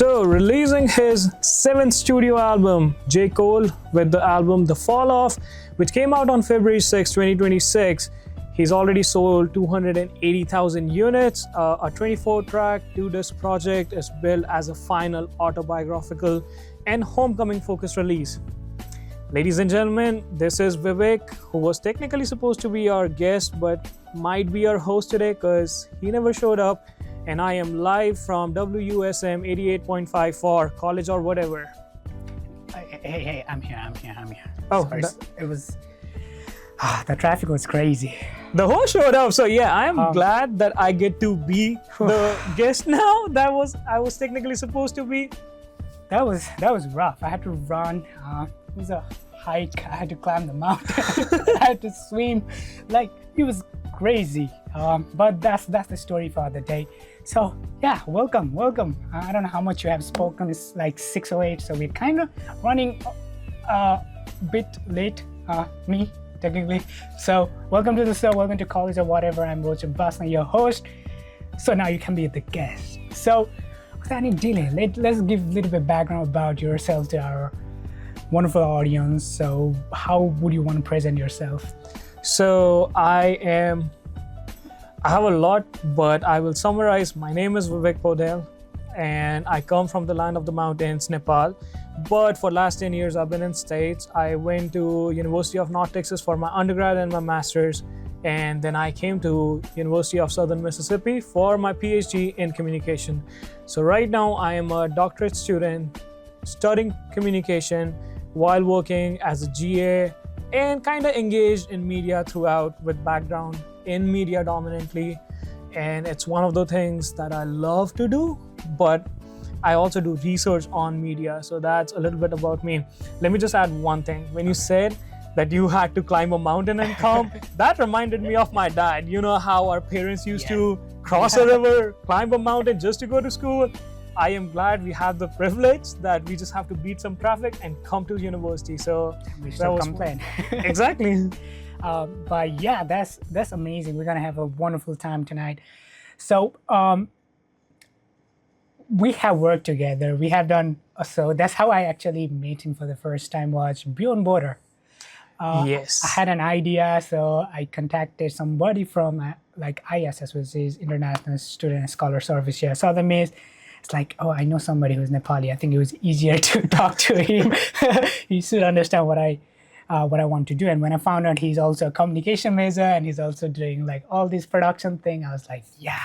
So, releasing his seventh studio album, J. Cole, with the album The Fall Off, which came out on February 6, 2026. He's already sold 280,000 units. A 24-track, two-disc project is built as a final autobiographical and homecoming-focused release. Ladies and gentlemen, this is Vivek, who was technically supposed to be our guest, but might be our host today because he never showed up. And I am live from WUSM 88.5 for college or whatever. Hey, I'm here. Oh, sorry. It was... the traffic was crazy. The host showed up, so yeah, I am glad that I get to be the guest now. I was technically supposed to be. That was rough. I had to run. It was a hike. I had to climb the mountain. I had to swim. Like, it was crazy. But that's the story for the day. So yeah, welcome. I don't know how much you have spoken. It's like 6:08, so we're kind of running a bit late. Me. Technically. So welcome to the show, welcome to college or whatever. I'm Rochak, Basnet, your host. So now you can be the guest. So without any delay, let's give a little bit of background about yourself to our wonderful audience. So how would you want to present yourself? So I have a lot, but I will summarize. My name is Vivek Paudel, and I come from the land of the mountains, Nepal. But for last 10 years, I've been in States. I went to University of North Texas for my undergrad and my master's. And then I came to University of Southern Mississippi for my PhD in communication. So right now I am a doctorate student studying communication while working as a GA and kind of engaged in media throughout with background in media dominantly. And it's one of the things that I love to do, but I also do research on media, so that's a little bit about me. Let me just add one thing. When you said that you had to climb a mountain and come, that reminded me of my dad. You know how our parents used to cross a river, climb a mountain just to go to school? I am glad we have the privilege that we just have to beat some traffic and come to university. So we should complain. Exactly. But yeah, that's amazing. We're gonna have a wonderful time tonight. So we have worked together. We have done so. That's how I actually met him for the first time. Was Beyond Border. Yes. I had an idea, so I contacted somebody from ISS, which is International Student and Scholar Service here. So the Miss, it's like, oh, I know somebody who's Nepali. I think it was easier to talk to him. He should understand what I want to do. And when I found out he's also a communication major and he's also doing like all this production thing, I was like, yeah.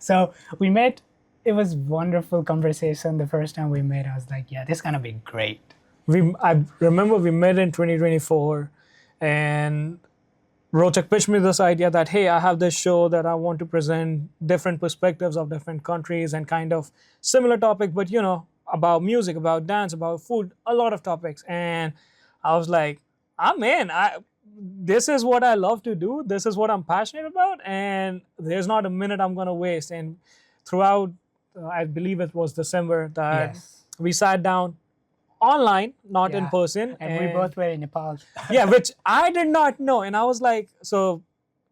So we met. It was wonderful conversation. The first time we met, I was like, yeah, this is gonna be great. I remember we met in 2024 and Rochak pitched me this idea that, hey, I have this show that I want to present different perspectives of different countries and kind of similar topic, but about music, about dance, about food, a lot of topics. And I was like, I'm in. This is what I love to do. This is what I'm passionate about. And there's not a minute I'm gonna waste. And throughout, I believe it was December that we sat down online, not in person. And we both were in Nepal. Yeah, which I did not know. And I was like, so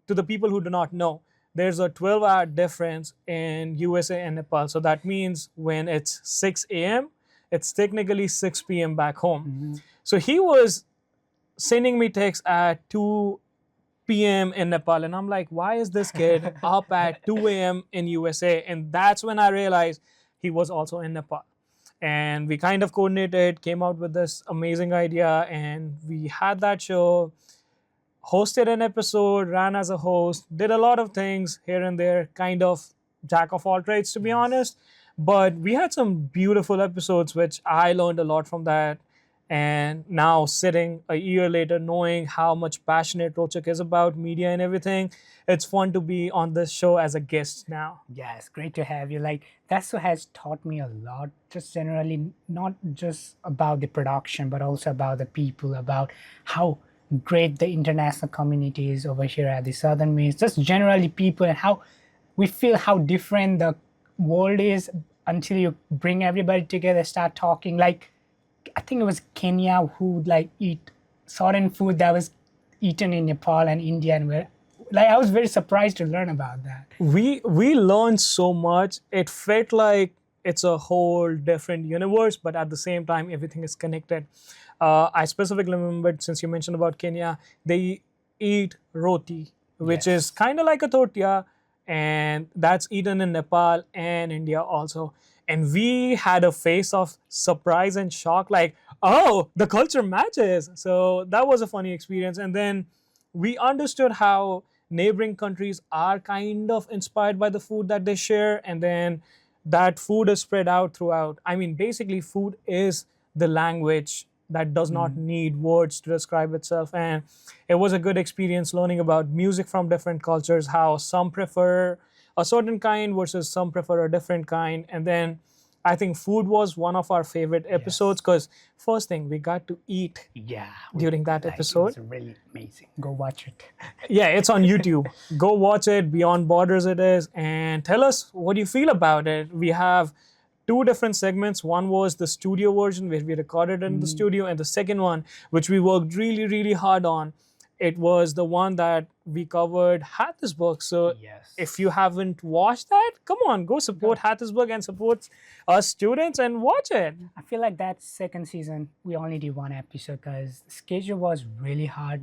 to the people who do not know, there's a 12-hour difference in USA and Nepal. So that means when it's 6 a.m., it's technically 6 p.m. back home. Mm-hmm. So he was sending me texts at 2 p.m. in Nepal, and I'm like, why is this kid up at 2 a.m. in USA? And that's when I realized he was also in Nepal. And we kind of coordinated, came out with this amazing idea, and we had that show, hosted an episode, ran as a host, did a lot of things here and there, kind of jack of all trades, to be honest. But we had some beautiful episodes, which I learned a lot from that. And now sitting a year later, knowing how much passionate Rochak is about media and everything, it's fun to be on this show as a guest now. Yeah, it's great to have you. Like, that show has taught me a lot, just generally, not just about the production, but also about the people, about how great the international community is over here at the Southern Miss, just generally people and how we feel how different the world is until you bring everybody together, start talking. Like, I think it was Kenya who would like eat certain food that was eaten in Nepal and India, and where I was very surprised to learn about that. We learned so much. It felt like it's a whole different universe, but at the same time, everything is connected. I specifically remembered, since you mentioned about Kenya, they eat roti, which is Yes. kind of like a tortilla, and that's eaten in Nepal and India also. And we had a face of surprise and shock, like, oh, the culture matches. So that was a funny experience. And then we understood how neighboring countries are kind of inspired by the food that they share, and then that food is spread out throughout. I mean, basically, food is the language that does not need words to describe itself. And it was a good experience learning about music from different cultures, how some prefer a certain kind versus some prefer a different kind. And then I think food was one of our favorite episodes, Yes. because first thing, we got to eat Yeah. during that Like, it episode. was really amazing. Go watch it. Yeah, it's on YouTube. Go watch it. Beyond Borders it is, and tell us what you feel about it. We have two different segments. One was the studio version where we recorded in the studio, and the second one, which we worked really, really hard on, it was the one that we covered Hattiesburg. So Yes. if you haven't watched that, come on, go support Hattiesburg and support us students and watch it. I feel like that second season we only did one episode because the schedule was really hard.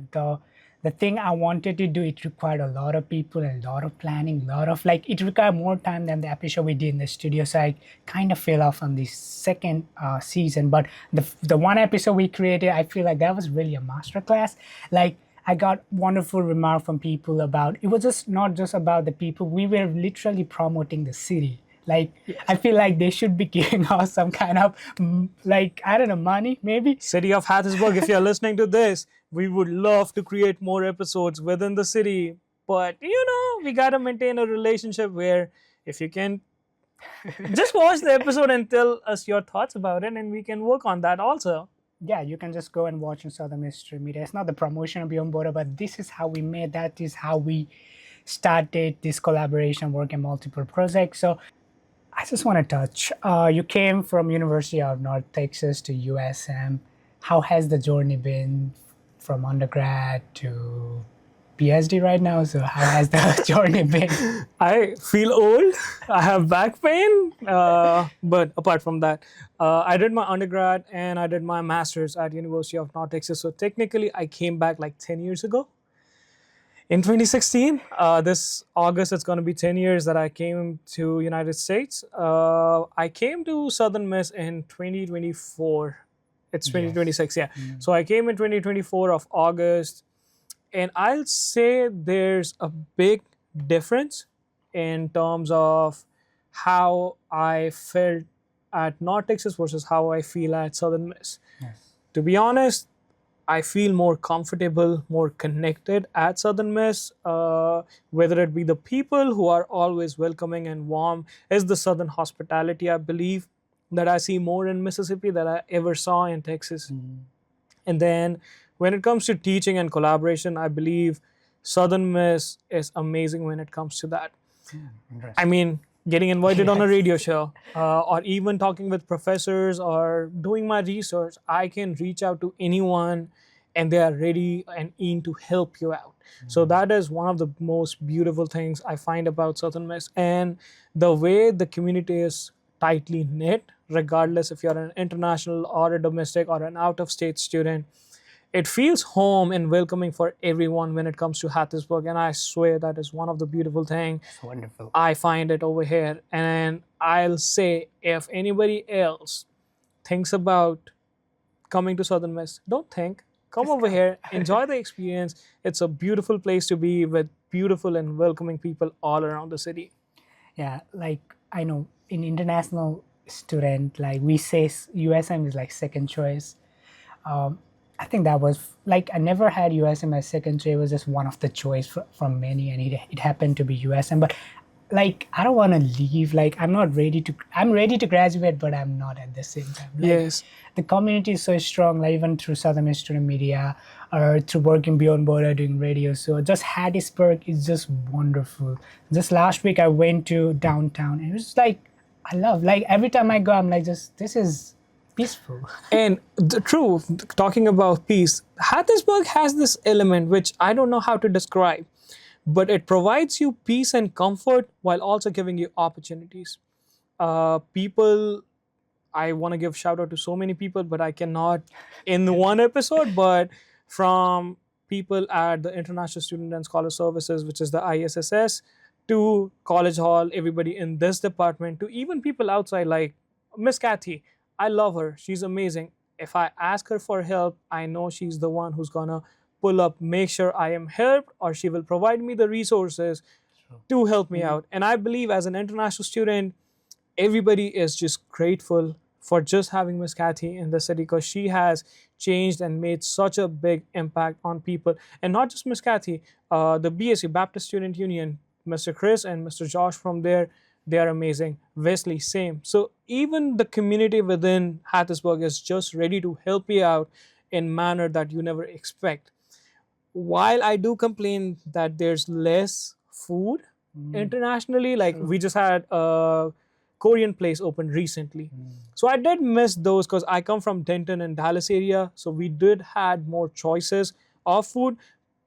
The thing I wanted to do, it required a lot of people and a lot of planning, a lot of like it required more time than the episode we did in the studio. So I kind of fell off on the second season. But the one episode we created, I feel like that was really a masterclass. Like I got wonderful remark from people about it was just not just about the people. We were literally promoting the city. Like I feel like they should be giving us some kind of like I don't know money maybe. City of Hattiesburg, if you're listening to this, we would love to create more episodes within the city. But we gotta maintain a relationship where if you can just watch the episode and tell us your thoughts about it, and we can work on that also. Yeah, you can just go and watch on Southern Mystery Media. It's not the promotion of Beyond Border, but this is how we made that is how we started this collaboration work in multiple projects. So I just want to touch. You came from University of North Texas to USM. How has the journey been from undergrad to PhD right now? So how has the journey been? I feel old. I have back pain. But apart from that, I did my undergrad and I did my master's at University of North Texas. So technically, I came back like 10 years ago. In 2016, this August, it's going to be 10 years that I came to United States. I came to Southern Miss in 2024. It's 2026, yeah. So I came in 2024 of August. And I'll say there's a big difference in terms of how I felt at North Texas versus how I feel at Southern Miss. Yes. To be honest, I feel more comfortable, more connected at Southern Miss, whether it be the people who are always welcoming and warm, is the Southern hospitality, I believe, that I see more in Mississippi than I ever saw in Texas. And then when it comes to teaching and collaboration, I believe Southern Miss is amazing when it comes to that. I mean, getting invited on a radio show or even talking with professors or doing my research, I can reach out to anyone and they are ready and in to help you out. So that is one of the most beautiful things I find about Southern Miss. And the way the community is tightly knit, regardless if you're an international or a domestic or an out-of-state student, it feels home and welcoming for everyone when it comes to Hattiesburg. And I swear that is one of the beautiful things It's wonderful. I find it over here. And I'll say, if anybody else thinks about coming to Southern Miss, don't think. Come over here, enjoy the experience. It's a beautiful place to be with beautiful and welcoming people all around the city. Yeah, like I know in international student, like we say USM is like second choice. I think that was like I never had USM as second choice. It was just one of the choice from many, and it happened to be USM. But like I don't want to leave. Like I'm not ready to. I'm ready to graduate, but I'm not at the same time. Like, Yes. the community is so strong. Like even through Southern Student Media or through working Beyond Border doing radio. So just Hattiesburg is just wonderful. Just last week I went to downtown, and it was like I love. Like every time I go, I'm like just this is peaceful. And true, talking about peace, Hattiesburg has this element which I don't know how to describe, but it provides you peace and comfort while also giving you opportunities. People, I want to give shout out to so many people, but I cannot in one episode. But from people at the International Student and Scholar Services, which is the ISSS, to College Hall, everybody in this department, to even people outside like Miss Kathy. I love her. She's amazing. If I ask her for help, I know she's the one who's gonna pull up, make sure I am helped, or she will provide me the resources to help me out. And I believe as an international student, everybody is just grateful for just having Miss Kathy in the city because she has changed and made such a big impact on people. And not just Miss Kathy, the BSU Baptist Student Union, Mr. Chris and Mr. Josh from there, they are amazing. Wesley, same. So even the community within Hattiesburg is just ready to help you out in manner that you never expect. While I do complain that there's less food internationally, like we just had a Korean place open recently. So I did miss those because I come from Denton and Dallas area. So we did had more choices of food.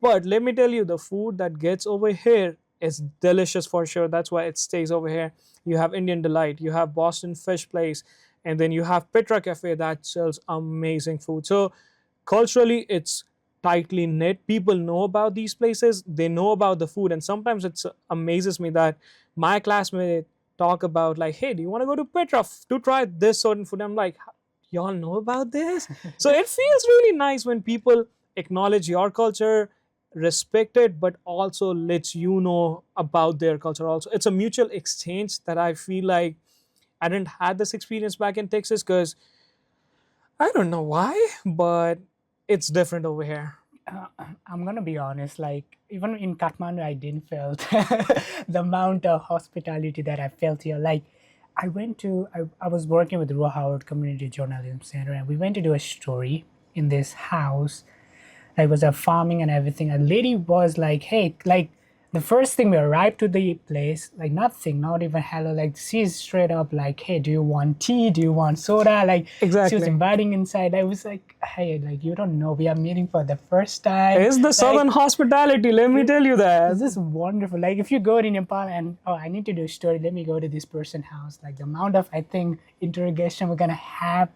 But let me tell you, the food that gets over here is delicious for sure. That's why it stays over here. You have Indian Delight, you have Boston Fish Place, and then you have Petra Cafe that sells amazing food. So culturally, it's tightly knit. People know about these places. They know about the food, and sometimes it amazes me that my classmates talk about like, "Hey, do you want to go to Petra to try this certain food?" I'm like, "Y'all know about this?" So it feels really nice when people acknowledge your culture, respect it, but also lets you know about their culture. Also, it's a mutual exchange that I feel like I didn't had this experience back in Texas because I don't know why, but it's different over here. uh, I'm gonna be honest, like even in Kathmandu, I didn't felt the amount of hospitality that I felt here. Like I was working with the Roe Howard Community Journalism Center, and we went to do a story in this house. It was a farming and everything. A lady was like, "Hey, like." The first thing we arrived to the place, like nothing, not even hello. Like she's straight up like, "Hey, do you want tea? Do you want soda?" Like she was Exactly. inviting inside. I was like, "Hey, like you don't know, we are meeting for the first time." It's the Like, southern hospitality, let me tell you that. this is wonderful. Like if you go to Nepal and I need to do a story, let me go to this person's house. Like the amount of I think interrogation we're gonna have,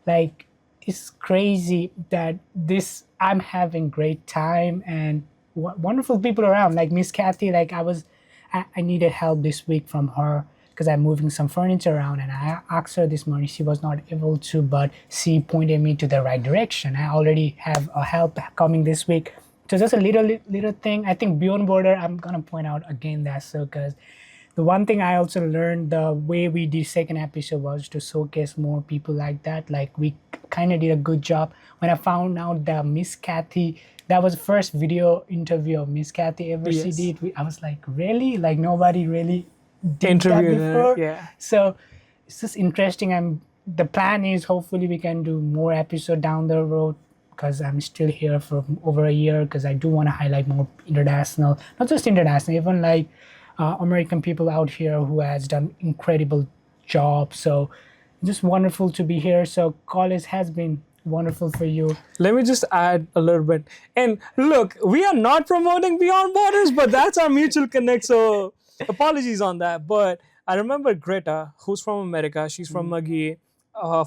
like it's crazy that this I'm having great time and wonderful people around. Like Miss Kathy, like I needed help this week from her because I'm moving some furniture around, and I asked her this morning. She was not able to, but she pointed me to the right direction. I already have a help coming this week. So just a little thing. I think beyond border, I'm gonna point out again that so because the one thing I also learned the way we did second episode was to showcase more people like that. Like we kind of did a good job. When I found out that Miss Kathy, that was the first video interview of Miss Kathy ever she Yes. did. I was like, really? Like nobody really did Interviewed that her, before. yeah. So it's just interesting. The plan is hopefully we can do more episode down the road because I'm still here for over a year because I do want to highlight more international, not just international, even like American people out here who has done incredible job. So just wonderful to be here. So college has been wonderful for you. Let me just add a little bit. And look, we are not promoting Beyond Borders, but that's our mutual connect. So apologies on that. But I remember Greta, who's from America. She's from Magee,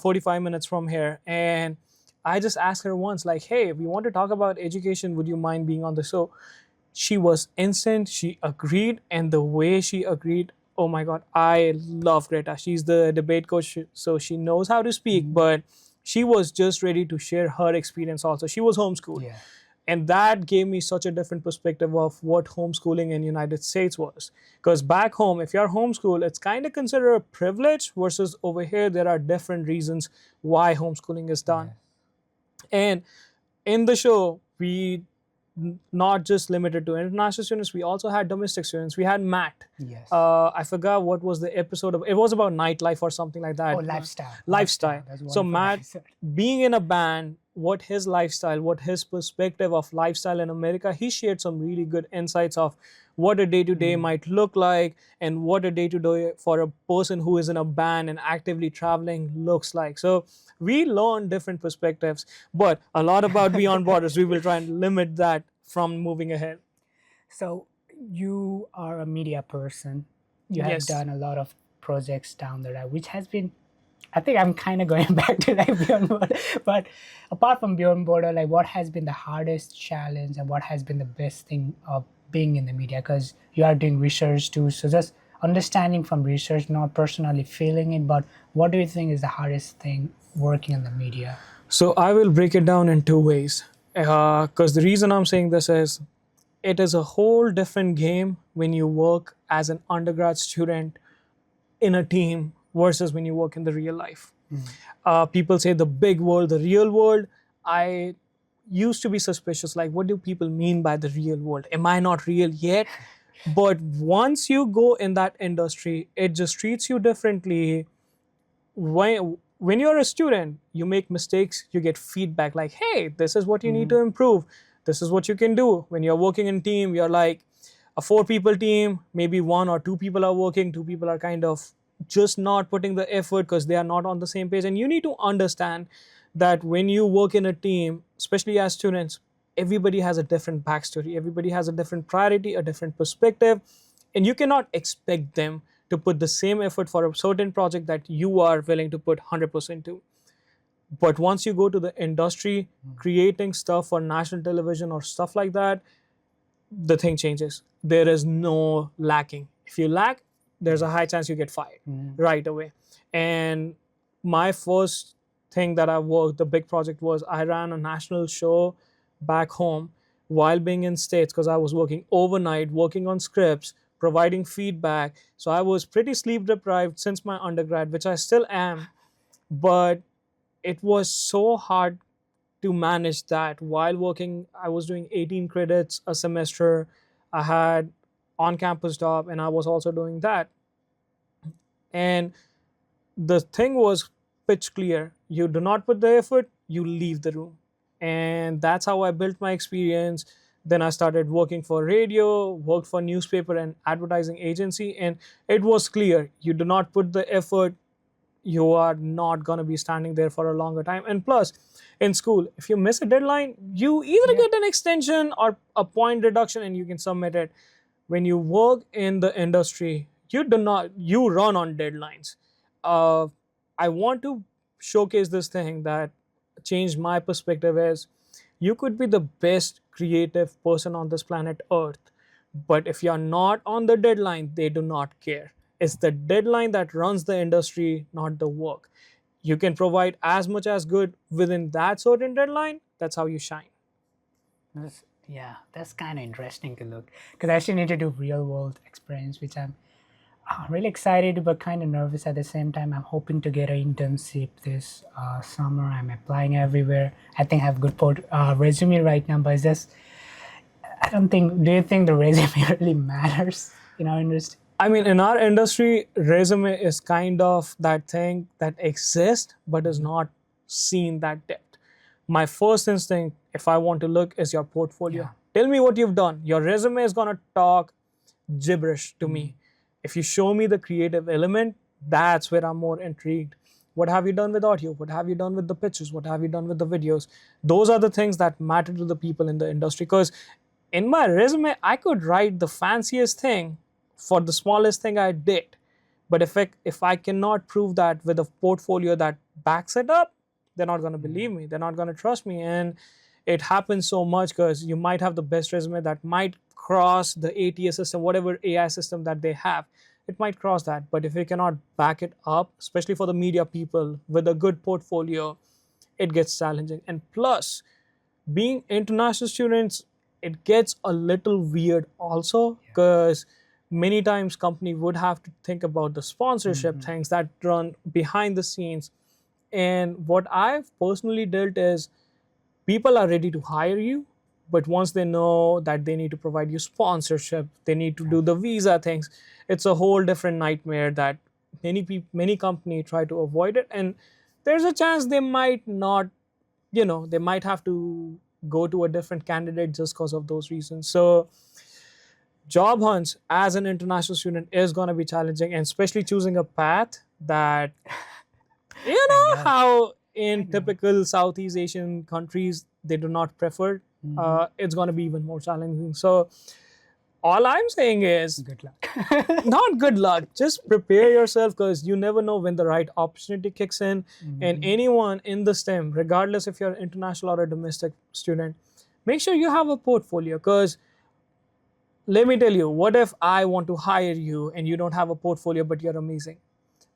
45 minutes from here. And I just asked her once, like, hey, we want to talk about education. Would you mind being on the show? She was instant. She agreed. And the way she agreed, oh my God, I love Greta. She's the debate coach, so she knows how to speak. But she was just ready to share her experience also. She was homeschooled. Yeah. And that gave me such a different perspective of what homeschooling in United States was. Because back home, if you're homeschooled, it's kind of considered a privilege versus over here, there are different reasons why homeschooling is done. And in the show, we not just limited to international students, we also had domestic students. We had Matt. Yes. I forgot what was the episode of. It was about nightlife or something like that. Oh, lifestyle. Lifestyle. That's So wonderful Matt, episode. being in a band, what his lifestyle, what his perspective of lifestyle in America, he shared some really good insights of what a day-to-day might look like and what a day-to-day for a person who is in a band and actively traveling looks like. So we learn different perspectives, but a lot about Beyond Borders, we will try and limit that from moving ahead. So you are a media person. You have Yes. done a lot of projects down the road, which has been, I think I'm kind of going back to like Beyond Border. But apart from Beyond Border, like what has been the hardest challenge and what has been the best thing of being in the media? Because you are doing research too. So just understanding from research, not personally feeling it, but what do you think is the hardest thing working in the media? So I will break it down in two ways. Because the reason I'm saying this is it is a whole different game when you work as an undergrad student in a team versus when you work in the real life. People say the big world, the real world. I used to be suspicious like, what do people mean by the real world? Am I not real yet? But once you go in that industry, it just treats you differently. When you're a student, you make mistakes, you get feedback like, hey, this is what you need to improve, this is what you can do. When you're working in team, you're like a 4 people team, maybe 1 or 2 people are working, 2 people are kind of just not putting the effort because they are not on the same page. And you need to understand that when you work in a team, especially as students, everybody has a different backstory, everybody has a different priority, a different perspective, and you cannot expect them to put the same effort for a certain project that you are willing to put 100% to. But once you go to the industry, creating stuff for national television or stuff like that, the thing changes. There is no lacking. If you lack, there's a high chance you get fired right away. And my first thing that I worked, the big project was I ran a national show back home while being in States because I was working overnight, working on scripts, providing feedback. So I was pretty sleep deprived since my undergrad, which I still am. But it was so hard to manage that while working. I was doing 18 credits a semester. I had on campus job and I was also doing that. And the thing was pitch clear. You do not put the effort, you leave the room. And that's how I built my experience. Then I started working for radio, worked for newspaper and advertising agency, and it was clear you do not put the effort, you are not going to be standing there for a longer time. And plus, in school, if you miss a deadline, you either get an extension or a point reduction and you can submit it. When you work in the industry, you run on deadlines. uh, I want to showcase this thing that changed my perspective is you could be the best creative person on this planet Earth, but if you're not on the deadline, they do not care. It's the deadline that runs the industry, not the work. You can provide as much as good within that certain deadline. That's how you shine. Yeah, that's kind of interesting to look because I actually need to do real world experience, which I'm really excited but kind of nervous at the same time. I'm hoping to get an internship this summer. I'm applying everywhere. I think I have good resume right now, but it's just I don't think. Do you think the resume really matters in our industry? I mean, in our industry, resume is kind of that thing that exists but is not seen that depth. My first instinct, if I want to look, is your portfolio. Yeah. Tell me what you've done. Your resume is gonna talk gibberish to me. If you show me the creative element, that's where I'm more intrigued. What have you done with audio? What have you done with the pictures? What have you done with the videos? Those are the things that matter to the people in the industry. Because in my resume, I could write the fanciest thing for the smallest thing I did. But if I cannot prove that with a portfolio that backs it up, they're not going to believe me. They're not going to trust me. And it happens so much because you might have the best resume that might cross the ATS system, whatever AI system that they have. It might cross that. But if you cannot back it up, especially for the media people with a good portfolio, it gets challenging. And plus, being international students, it gets a little weird also because many times company would have to think about the sponsorship things that run behind the scenes. And what I've personally dealt is people are ready to hire you, but once they know that they need to provide you sponsorship, they need to do the visa things, it's a whole different nightmare that many company try to avoid it. And there's a chance they might not, they might have to go to a different candidate just because of those reasons. So job hunts as an international student is going to be challenging, and especially choosing a path that how in typical Southeast Asian countries they do not prefer. It's going to be even more challenging. So All I'm saying is Good luck. not good luck. Just prepare yourself because you never know when the right opportunity kicks in. And anyone in the STEM, regardless if you're an international or a domestic student, make sure you have a portfolio because let me tell you, what if I want to hire you and you don't have a portfolio but you're amazing?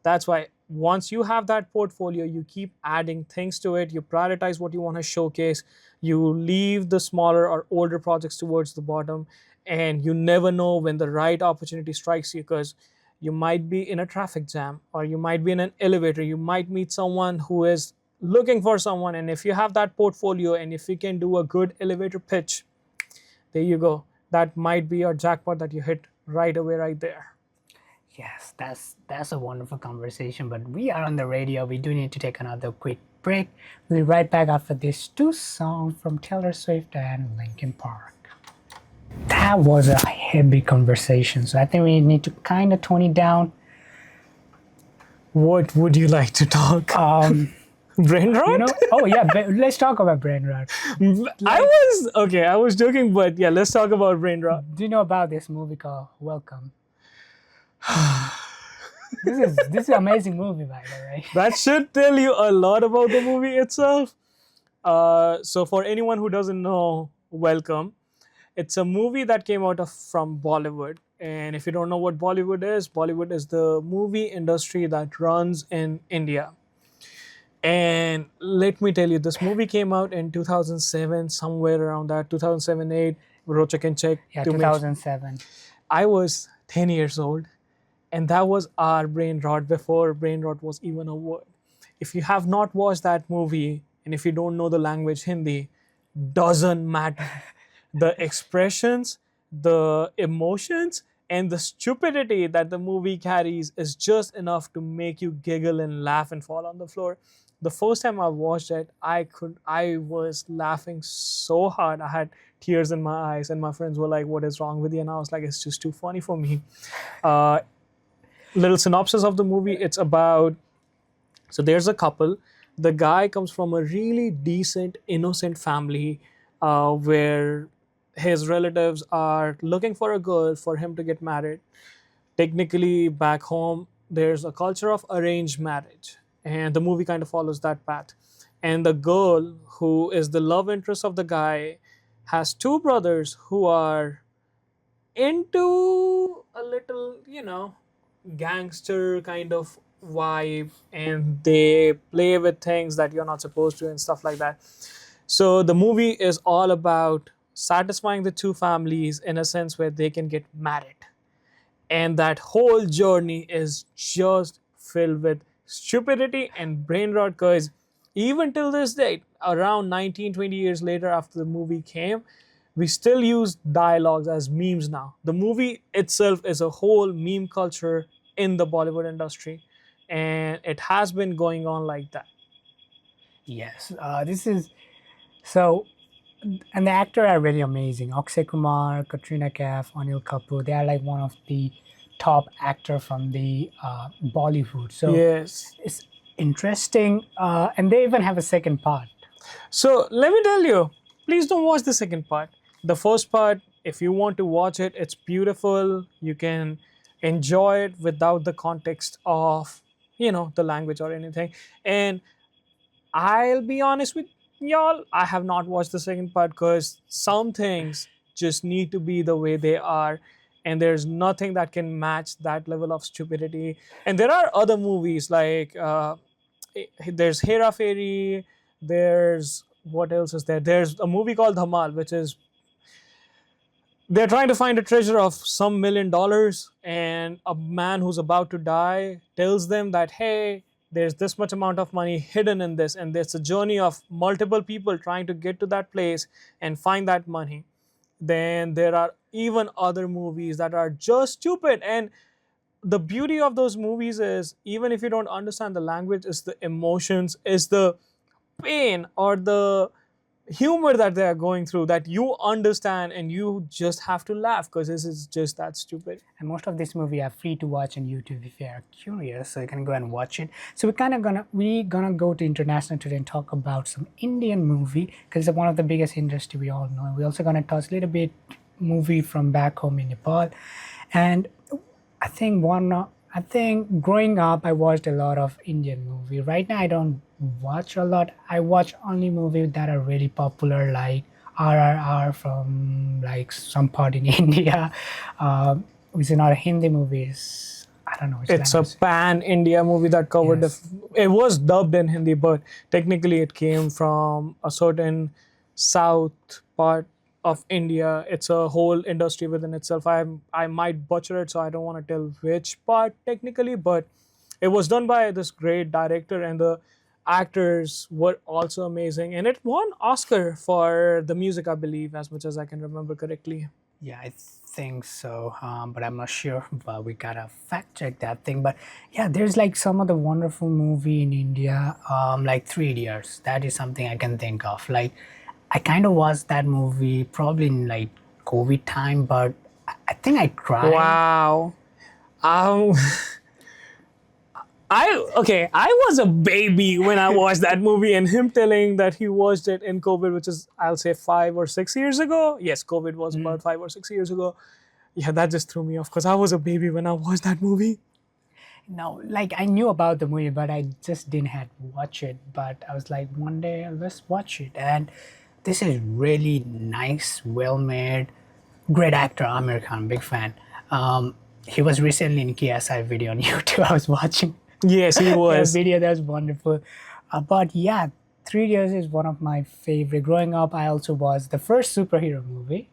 That's why once you have that portfolio, you keep adding things to it, you prioritize what you want to showcase, you leave the smaller or older projects towards the bottom, and you never know when the right opportunity strikes you because you might be in a traffic jam or you might be in an elevator, you might meet someone who is looking for someone, and if you have that portfolio and if you can do a good elevator pitch, there you go. That might be your jackpot that you hit right away, right there. Yes, that's a wonderful conversation, but we are on the radio. We do need to take another quick break. We'll be right back after these two songs from Taylor Swift and Linkin Park. That was a heavy conversation, so I think we need to kind of tone it down. What would you like to talk? Brain rot? You know? Oh yeah, let's talk about brain rot. I was joking, but yeah, let's talk about brain rot. Do you know about this movie called Welcome? This is an amazing movie, by the way. That should tell you a lot about the movie itself. So for anyone who doesn't know, Welcome, it's a movie that came out from Bollywood. And if you don't know what Bollywood is the movie industry that runs in India. And let me tell you, this movie came out in 2007, somewhere around that, 2007-8. Rochak and check. Yeah, 2007. I was 10 years old, and that was our brain rot before brain rot was even a word. If you have not watched that movie, and if you don't know the language Hindi, doesn't matter. The expressions, the emotions, and the stupidity that the movie carries is just enough to make you giggle and laugh and fall on the floor. The first time I watched it, I was laughing so hard. I had tears in my eyes, and my friends were like, "What is wrong with you?" And I was like, "It's just too funny for me." Little synopsis of the movie: it's about, so there's a couple. The guy comes from a really decent, innocent family, where his relatives are looking for a girl for him to get married. Technically, back home, there's a culture of arranged marriage, and the movie kind of follows that path. And the girl, who is the love interest of the guy, has two brothers who are into a little, gangster kind of vibe, and they play with things that you're not supposed to and stuff like that. So the movie is all about satisfying the two families in a sense where they can get married. And that whole journey is just filled with stupidity and brain rot because even till this day, around 19, 20 years later after the movie came, we still use dialogues as memes now. The movie itself is a whole meme culture in the Bollywood industry, and it has been going on like that. Yes, this is so, and the actors are really amazing. Akshay Kumar, Katrina Kaif, Anil Kapoor, they are like one of the top actors from the Bollywood. So Yes. it's interesting, and they even have a second part. So let me tell you, please don't watch the second part. The first part, if you want to watch it, it's beautiful. You can enjoy it without the context of, the language or anything. And I'll be honest with y'all, I have not watched the second part because some things just need to be the way they are. And there's nothing that can match that level of stupidity. And there are other movies like there's Hera Fairy, there's what else is there? There's a movie called Dhamal, which is they're trying to find a treasure of some $1 million, and a man who's about to die tells them that, hey, there's this much amount of money hidden in this, and there's a journey of multiple people trying to get to that place and find that money. Then there are even other movies that are just stupid, and the beauty of those movies is even if you don't understand the language, is the emotions, is the pain or the humor that they are going through that you understand, and you just have to laugh because this is just that stupid. And most of this movie are free to watch on YouTube if you are curious, so you can go and watch it. So we're gonna go to international today and talk about some Indian movie because it's one of the biggest industry we all know. We're also gonna touch a little bit movie from back home in Nepal, and I think growing up I watched a lot of Indian movie. Right now I don't watch a lot. I watch only movies that are really popular, like RRR from like some part in India, which is not a Hindi movies. I don't know which It's a language. pan India movie that covered Yes. it was dubbed in Hindi, but technically it came from a certain south part of India. It's a whole industry within itself. I might butcher it, so I don't want to tell which part technically, but it was done by this great director, and the actors were also amazing, and it won Oscar for the music, I believe, as much as I can remember correctly. Yeah, I think so, but I'm not sure. But we gotta fact check that thing. But yeah, there's like some of the wonderful movie in India, like Three Idiots. That is something I can think of. Like, I kind of watched that movie probably in like COVID time, but I think I cried. Wow. um I was a baby when I watched that movie, and him telling that he watched it in COVID, which is, I'll say, 5 or 6 years ago. Yes, COVID was about 5 or 6 years ago. Yeah, that just threw me off because I was a baby when I watched that movie. No, like I knew about the movie, but I just didn't have to watch it. But I was like, one day let's watch it, and this is really nice, well made, great actor Amir Khan, big fan. He was recently in KSI video on YouTube. I was watching Yes, he that was. video. That was wonderful. But yeah, Three Years is one of my favorite. Growing up, I also was the first superhero movie.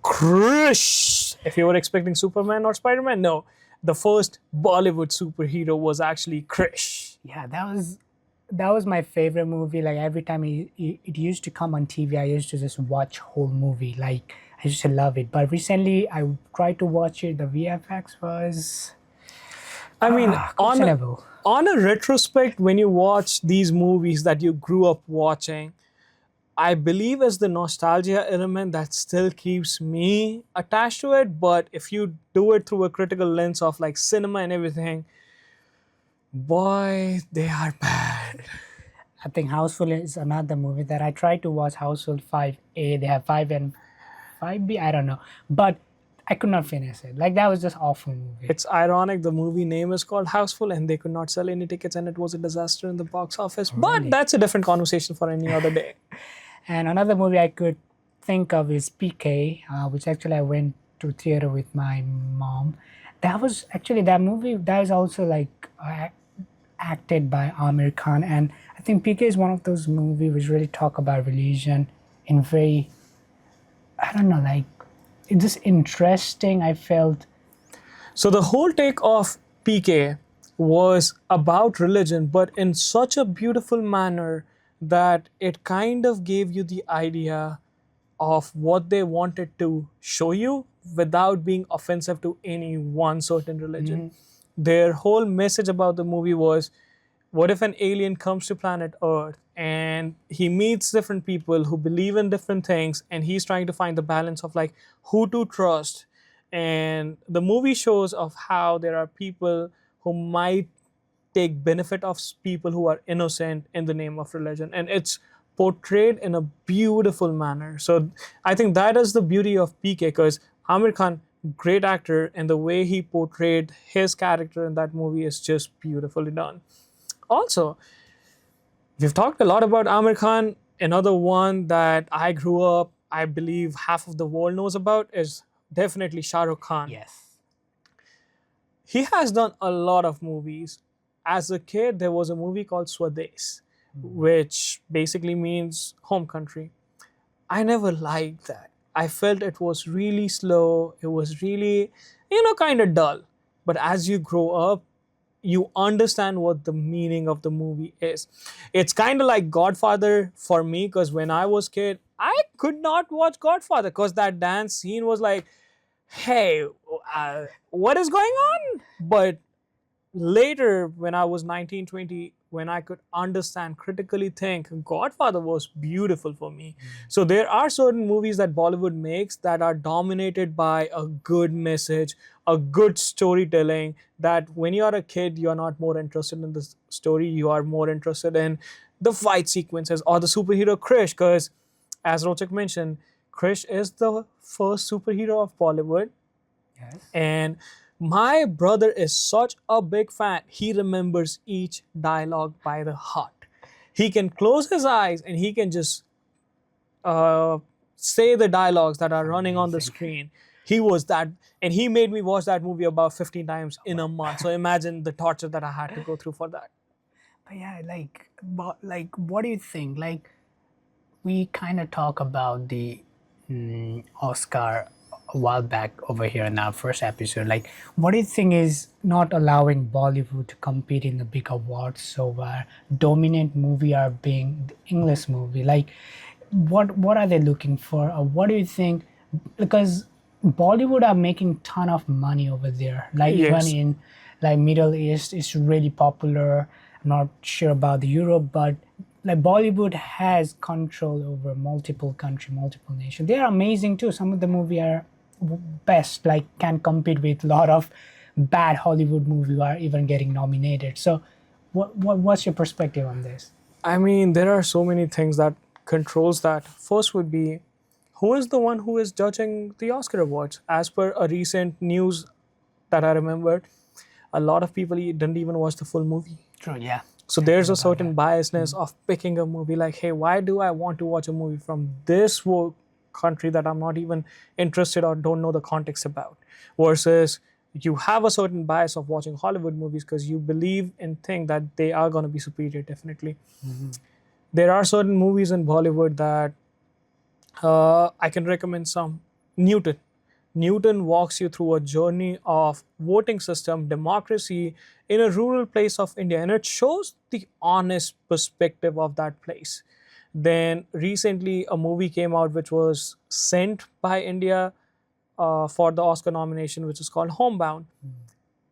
Krish. If you were expecting Superman or Spider-Man, no. The first Bollywood superhero was actually Krish. Yeah, that was my favorite movie. Like every time it used to come on TV, I used to just watch whole movie. Like I used to love it. But recently, I tried to watch it. The VFX was I mean, questionable. on a retrospect, when you watch these movies that you grew up watching, I believe as the nostalgia element that still keeps me attached to it. But if you do it through a critical lens of like cinema and everything, boy, they are bad. I think Houseful is another movie that I tried to watch. Houseful 5A. They have 5 and 5B. I don't know, but I could not finish it. Like that was just awful movie. It's ironic the movie name is called Houseful and they could not sell any tickets and it was a disaster in the box office. But that's a different conversation for any other day. And another movie I could think of is PK, which actually I went to theater with my mom. That was actually that movie. That is also like acted by Amir Khan, and I think PK is one of those movies which really talk about religion in very, I don't know, like it's just interesting. I felt So the whole take of PK was about religion, but in such a beautiful manner that it kind of gave you the idea of what they wanted to show you without being offensive to any one certain religion. Their whole message about the movie was, what if an alien comes to planet Earth and he meets different people who believe in different things and he's trying to find the balance of like who to trust. And the movie shows of how there are people who might take benefit of people who are innocent in the name of religion, and it's portrayed in a beautiful manner. So I think that is the beauty of PK, because Amir Khan, great actor, and the way he portrayed his character in that movie is just beautifully done. Also, we've talked a lot about Amir Khan. Another one that I grew up, I believe half of the world knows about, is definitely Shah Rukh Khan. yes, He has done a lot of movies. As a kid, there was a movie called Swades, which basically means home country. I never liked that. I felt it was really slow. It was really, kind of dull. But as you grow up, you understand what the meaning of the movie is. It's kind of like Godfather for me, because when I was kid, I could not watch Godfather because that dance scene was like, hey, what is going on? But later, when I was 19, 20, when I could understand, critically think, Godfather was beautiful for me. So there are certain movies that Bollywood makes that are dominated by a good message, a good storytelling, that when you're a kid, you're not more interested in the story, you are more interested in the fight sequences or the superhero Krish, because as Rochak mentioned, Krish is the first superhero of Bollywood, Yes. and my brother is such a big fan. He remembers each dialogue by the heart. He can close his eyes and he can just uh, say the dialogues that are running on the Amazing. screen. He was that, and he made me watch that movie about 15 times in a month. So imagine the torture that I had to go through for that. But yeah, like, what do you think? Like, we kind of talk about the Oscar a while back over here in our first episode. Like, what do you think is not allowing Bollywood to compete in the big awards? So, dominant movie are being the English movie. Like, what are they looking for? Or what do you think? Because Bollywood are making ton of money over there. Like even Yes. in like Middle East, it's really popular. I'm not sure about the Europe, but like Bollywood has control over multiple country, multiple nations. They are amazing too. Some of the movie are best, like can compete with a lot of bad Hollywood movie who are even getting nominated. So, what's your perspective on this? I mean, there are so many things that controls that. First would be who is the one who is judging the Oscar awards? As per a recent news that I remembered, a lot of people didn't even watch the full movie. True, yeah. So there's a certain biasness of picking a movie like, hey, why do I want to watch a movie from this country that I'm not even interested or don't know the context about? Versus you have a certain bias of watching Hollywood movies because you believe and think that they are going to be superior, definitely. There are certain movies in Bollywood that I can recommend some. Newton. Newton walks you through a journey of voting system, democracy in a rural place of India, and it shows the honest perspective of that place. Then recently, a movie came out which was sent by India for the Oscar nomination, which is called Homebound.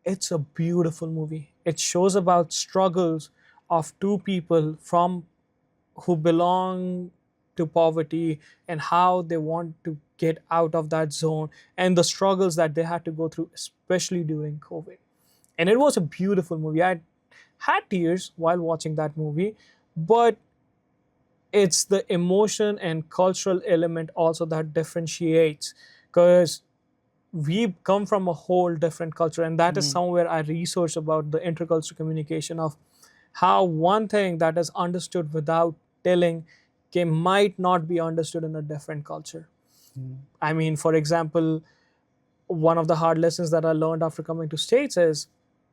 It's a beautiful movie. It shows about struggles of two people from who belong to poverty and how they want to get out of that zone and the struggles that they had to go through, especially during COVID. And it was a beautiful movie. I had tears while watching that movie, but it's the emotion and cultural element also that differentiates because we come from a whole different culture, and that is somewhere I researched about the intercultural communication of how one thing that is understood without telling might not be understood in a different culture. I mean, for example, one of the hard lessons that I learned after coming to States is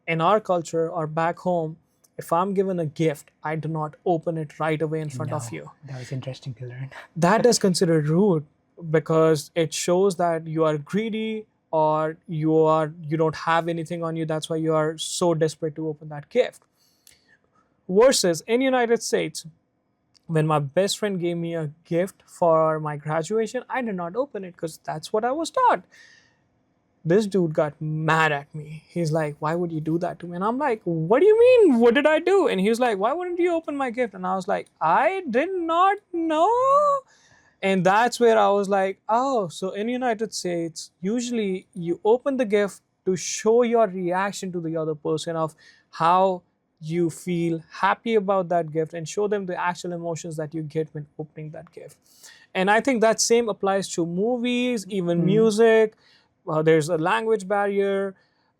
in our culture or back home, if I'm given a gift, I do not open it right away in front of you. That was interesting to learn. That is considered rude because it shows that you are greedy or you don't have anything on you. That's why you are so desperate to open that gift. Versus in United States, when my best friend gave me a gift for my graduation, I did not open it because that's what I was taught. This dude got mad at me. He's like, why would you do that to me? And I'm like, what do you mean? What did I do? And he was like, why wouldn't you open my gift? And I was like, I did not know. And that's where I was like, oh, so in United States, usually you open the gift to show your reaction to the other person of how you feel happy about that gift and show them the actual emotions that you get when opening that gift. And I think that same applies to movies, even music. There's a language barrier,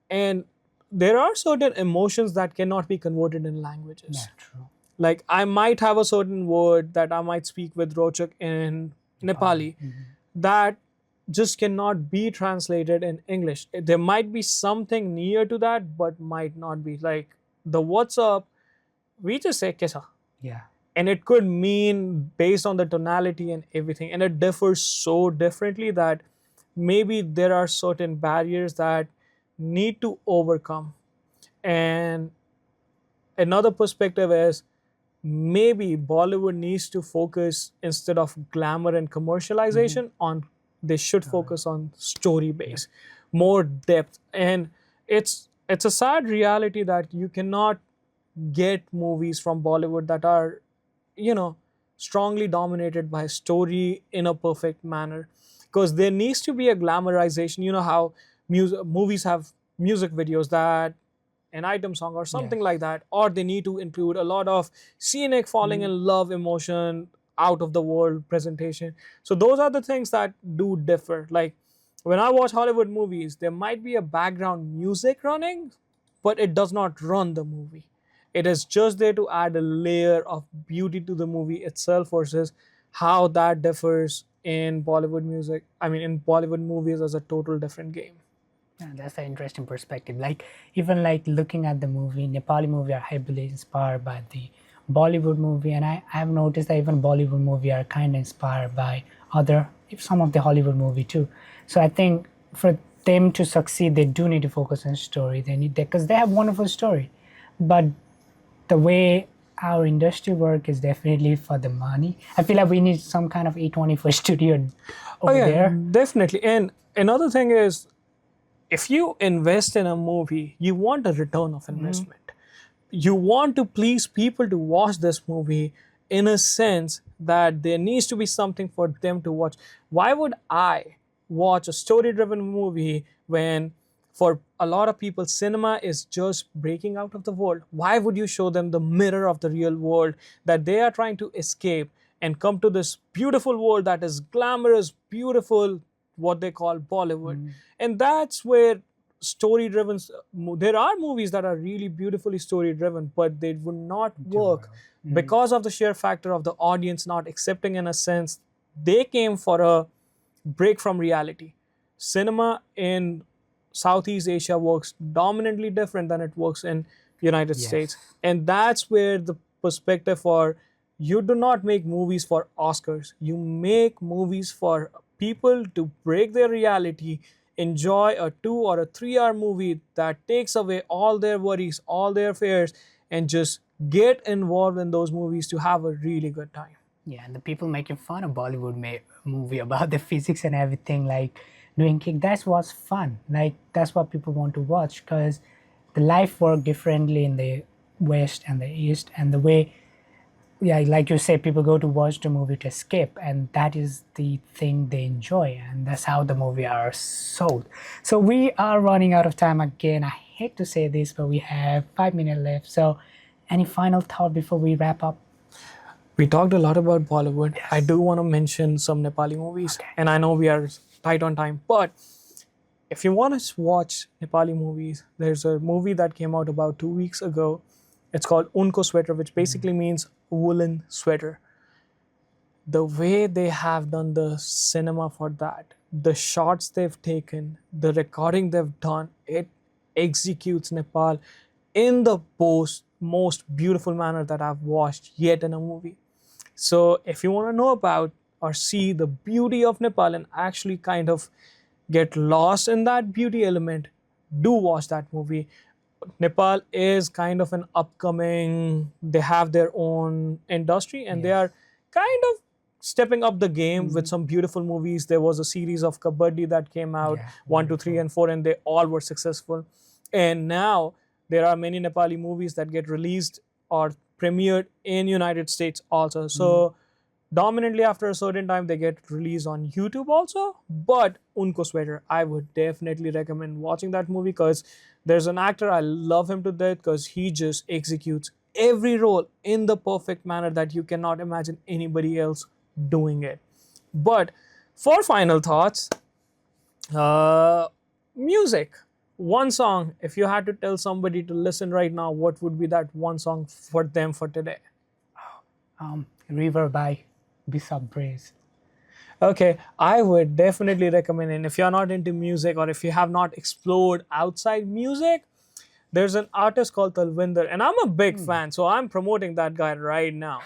and there are certain emotions that cannot be converted in languages. Yeah, true. Like I might have a certain word that I might speak with Rochak in Nepali that just cannot be translated in English. There might be something near to that, but might not be. Like the what's up, we just say kesa. Yeah. And it could mean based on the tonality and everything. And it differs so differently that maybe there are certain barriers that need to overcome. And another perspective is maybe Bollywood needs to focus instead of glamour and commercialization on they should focus on story base, more depth. And it's a sad reality that you cannot get movies from Bollywood that are, strongly dominated by story in a perfect manner. Because there needs to be a glamorization. You know how movies have music videos that an item song or something like that, or they need to include a lot of scenic falling in love emotion, out of the world presentation. So those are the things that do differ. Like when I watch Hollywood movies, there might be a background music running, but it does not run the movie. It is just there to add a layer of beauty to the movie itself versus how that differs in Bollywood music. I mean, in Bollywood movies as a total different game. Yeah, that's an interesting perspective. Like even like looking at the movie, Nepali movie are heavily inspired by the Bollywood movie, and I've noticed that even Bollywood movie are kind of inspired by other some of the Hollywood movie too. So I think for them to succeed, they do need to focus on story. They need that because they have wonderful story, but the way our industry work is definitely for the money. I feel like we need some kind of A24 studio over there. Definitely. And another thing is, if you invest in a movie, you want a return of investment. You want to please people to watch this movie in a sense that there needs to be something for them to watch. Why would I watch a story driven movie when for a lot of people cinema is just breaking out of the world? Why would you show them the mirror of the real world that they are trying to escape and come to this beautiful world that is glamorous, beautiful, what they call Bollywood? And that's where story driven, there are movies that are really beautifully story driven, but they would not work because of the sheer factor of the audience not accepting. In a sense, they came for a break from reality. Cinema in Southeast Asia works dominantly different than it works in United States, and that's where the perspective for you do not make movies for Oscars. You make movies for people to break their reality, enjoy a 2 or a 3 hour movie that takes away all their worries, all their fears, and just get involved in those movies to have a really good time. Yeah, and the people making fun of Bollywood movie about the physics and everything, like doing kick, that's what's fun. Like that's what people want to watch because the life work differently in the West and the East, and the way, yeah, like you say, people go to watch the movie to escape, and that is the thing they enjoy, and that's how the movie are sold. So we are running out of time again. I hate to say this, but we have 5 minutes left. So any final thought before we wrap up? We talked a lot about Bollywood. I do want to mention some Nepali movies, and I know we are tight on time, but if you want to watch Nepali movies, there's a movie that came out about 2 weeks ago. It's called Unko Sweater, which basically means woolen sweater. The way they have done the cinema for that, the shots they've taken, the recording they've done, it executes Nepal in the most beautiful manner that I've watched yet in a movie. So if you want to know about or see the beauty of Nepal and actually kind of get lost in that beauty element, do watch that movie. Nepal is kind of an upcoming, they have their own industry, and they are kind of stepping up the game with some beautiful movies. There was a series of Kabaddi that came out, 1, 2, 3, and 4, and they all were successful. And now there are many Nepali movies that get released or premiered in United States also. So dominantly after a certain time, they get released on YouTube also. But Unko Sweater, I would definitely recommend watching that movie because there's an actor, I love him to death because he just executes every role in the perfect manner that you cannot imagine anybody else doing it. But for final thoughts, music. One song, if you had to tell somebody to listen right now, what would be that one song for them for today? River by Bishop Brace. Okay, I would definitely recommend it. If you're not into music or if you have not explored outside music, there's an artist called Talvinder, and I'm a big fan, so I'm promoting that guy right now.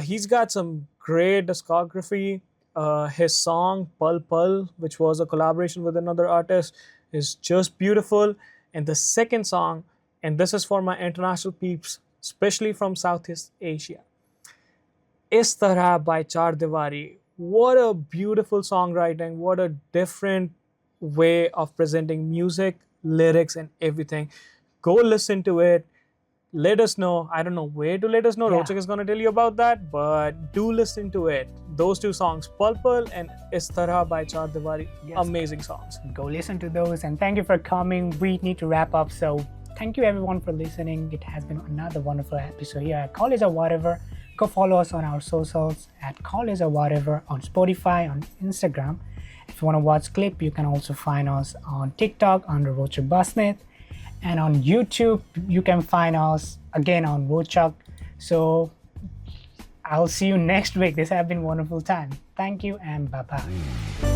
He's got some great discography. His song Pal Pal, which was a collaboration with another artist, is just beautiful. And the second song, and this is for my international peeps, especially from Southeast Asia, Is Tarah by Char Diwari. What a beautiful songwriting, what a different way of presenting music, lyrics, and everything. Go listen to it. Let us know. I don't know where to let us know. Rochak is going to tell you about that, but do listen to it. Those two songs, Purple and Is Tarah by Char Diwari, amazing songs. Go listen to those, and thank you for coming. We need to wrap up, so thank you everyone for listening. It has been another wonderful episode here at College or Whatever. go follow us on our socials at college or whatever, on Spotify, on Instagram. If you want to watch clip, you can also find us on TikTok under Rochak Basnet, and on YouTube you can find us again on Rochak. So I'll see you next week. This has been a wonderful time. Thank you and bye bye.